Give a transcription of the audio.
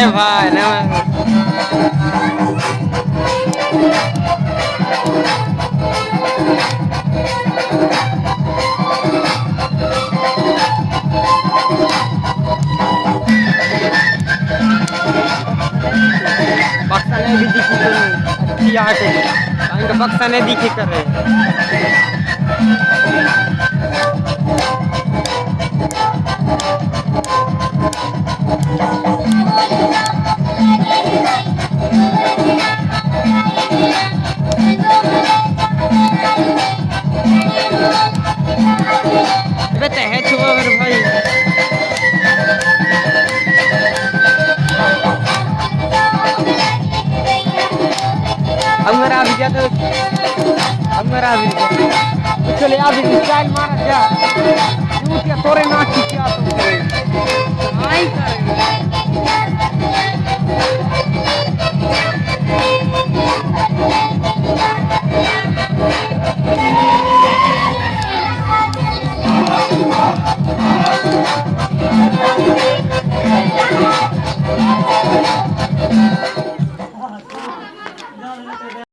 भाई ना पाकिस्तान भी दिखी तो अच्छी आर्ट है पाकिस्तान दिखी कर रहे है छुआ मेरे भाई अंगरा भी क्या तो अंगरा भी चले आ भी स्टाइल मारा क्या क्यों क्या तोरे नाच क्या तो आई कर